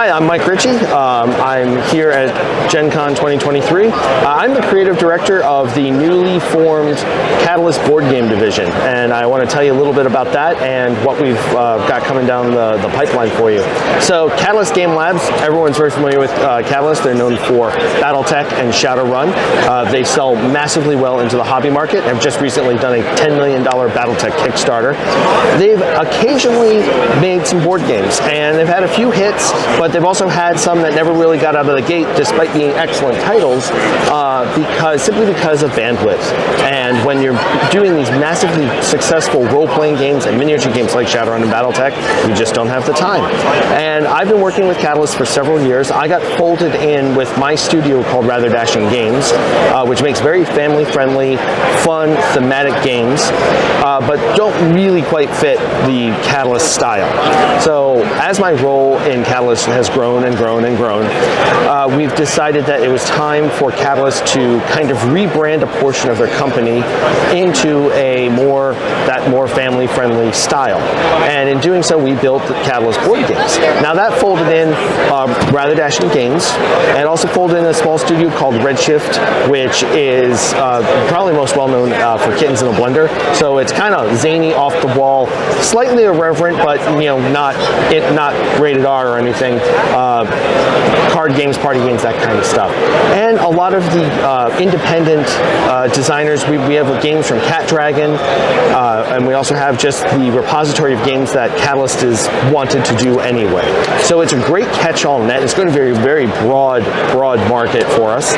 Hi, I'm Mike Richie. I'm here at GenCon 2023. I'm the creative director of the newly formed Catalyst board game division, and I want to tell you a little bit about that and what we've got coming down the pipeline for you. So Catalyst Game Labs, everyone's very familiar with Catalyst. They're known for BattleTech and Shadowrun. They sell massively well into the hobby market, have just recently done a $10 million BattleTech Kickstarter. They've occasionally made some board games, and they've had a few hits, but they've also had some that never really got out of the gate despite being excellent titles simply because of bandwidth. And when you're doing these massively successful role-playing games and miniature games like Shadowrun and BattleTech, you just don't have the time. And I've been working with Catalyst for several years. I got folded in with my studio called Rather Dashing Games, which makes very family-friendly, fun, thematic games, but don't really quite fit the Catalyst style. So as my role in Catalyst has grown and grown and grown, we've decided that it was time for Catalyst to kind of rebrand a portion of their company into that more family-friendly style. And in doing so, we built the Catalyst board games. Now that folded in Rather Dashing Games, and also folded in a small studio called Redshift, which is probably most well-known for Kittens in a Blender. So it's kind of zany, off-the-wall, slightly irreverent, but not rated R or anything. Card games, party games, that kind of stuff. And a lot of the independent designers, we have games from Cat Dragon, and we also have just the repository of games that Catalyst is wanted to do anyway. So it's a great catch-all net. It's going to be a very broad market for us,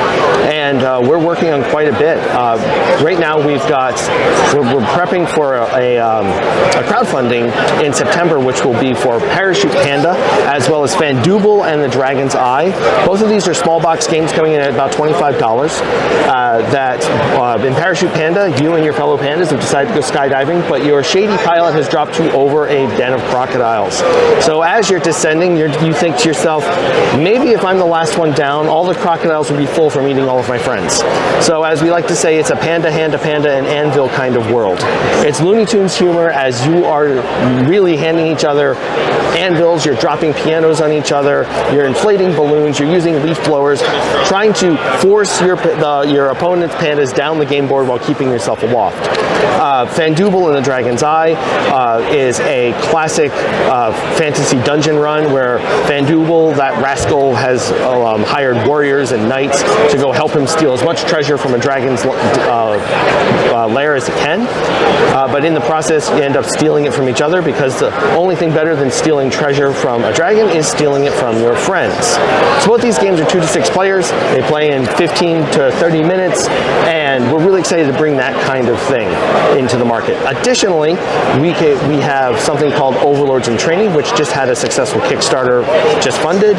and we're working on quite a bit. Right now we're prepping for a crowdfunding in September, which will be for Parachute Panda, as well as Fandal and the Dragon's Eye. Both of these are small box games coming in at about $25. In Parachute Panda, you and your fellow pandas have decided to go skydiving, but your shady pilot has dropped you over a den of crocodiles. So as you're descending, you think to yourself, maybe if I'm the last one down, all the crocodiles will be full from eating all of my friends. So as we like to say, it's a panda, hand-to panda, and anvil kind of world. It's Looney Tunes humor as you are really handing each other anvils, you're dropping pianos on each other, you're inflating balloons, you're using leaf blowers, trying to force your opponent's pandas down the game board while keeping yourself aloft. Fandal and the Dragon's Eye is a classic fantasy dungeon run where Fandal, that rascal, has hired warriors and knights to go help him steal as much treasure from a dragon's lair as he can. But in the process, you end up stealing it from each other, because the only thing better than stealing treasure from a dragon is stealing it from your friends. So both these games are 2 to 6 players. They play in 15 to 30 minutes, and we're really excited to bring that kind of thing into the market. Additionally, we have something called Overlords in Training, which just had a successful Kickstarter just funded.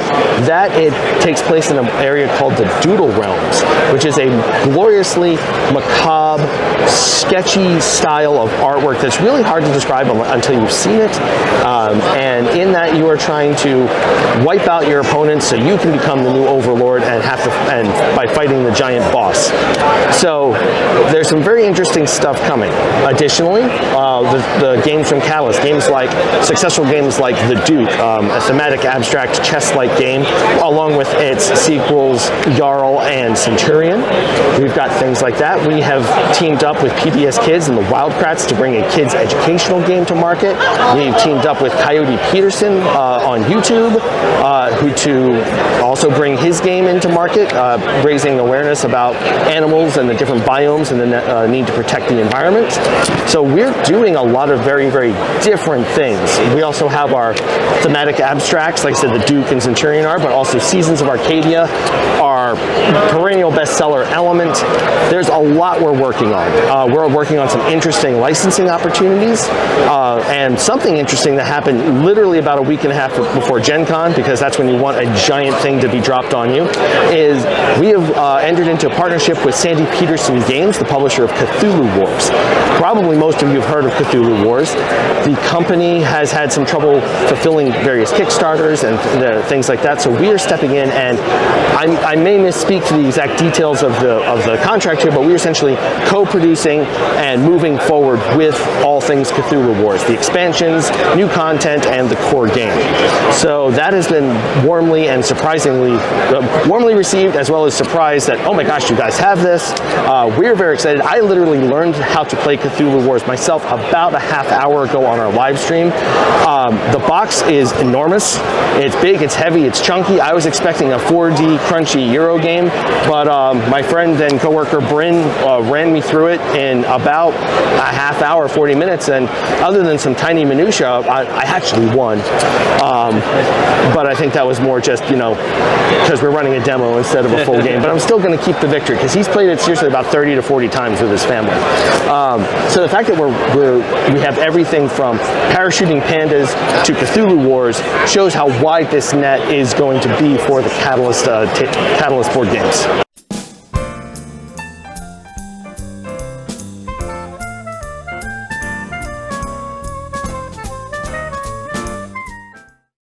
That it takes place in an area called the Doodle Realms, which is a gloriously macabre, sketchy style of artwork that's really hard to describe until you've seen it. And in that, you are trying to wipe out your opponents so you can become the new overlord and by fighting the giant boss. So there's some very interesting stuff coming. Additionally, the games from Catalyst, successful games like The Duke, a thematic abstract chess-like game, along with its sequels Jarl and Centurion. We've got things like that. We have teamed up with PBS Kids and the Wildcrats to bring a kids educational game to market. We've teamed up with Coyote Peterson on YouTube to also bring his game into market, raising awareness about animals and the different biomes and the need to protect the environment. So we're doing a lot of very, very different things. We also have our thematic abstracts, like I said, the Duke and Centurion are, but also Seasons of Arcadia, our perennial bestseller Element. There's a lot we're working on. We're working on some interesting licensing opportunities, and something interesting that happened literally about a week and a half before GenCon, because that's when you want a giant thing to be dropped on you, is we have entered into a partnership with Sandy Peterson Games, the publisher of Cthulhu Wars. Probably most of you have heard of Cthulhu Wars. The company has had some trouble fulfilling various Kickstarters and things like that, so we are stepping in, and I may misspeak to the exact details of the contract here, but we're essentially co-producing and moving forward with all things Cthulhu Wars, the expansions, new content, and the core game. So that has been warmly and surprisingly warmly received, as well as surprised that, oh my gosh, you guys have this. We're very excited. I literally learned how to play Cthulhu Wars myself about a half hour ago on our live stream. The box is enormous. It's big, it's heavy, it's chunky. I was expecting a 4D crunchy Euro game, but my friend and coworker Bryn ran me through it in about a half hour, 40 minutes, and other than some tiny minutia, I actually won. But I think that was more just, you know, because we're running a demo instead of a full game, but I'm still going to keep the victory because he's played it seriously about 30 to 40 times with his family. So the fact that we have everything from parachuting pandas to Cthulhu Wars shows how wide this net is going to be for the Catalyst board games.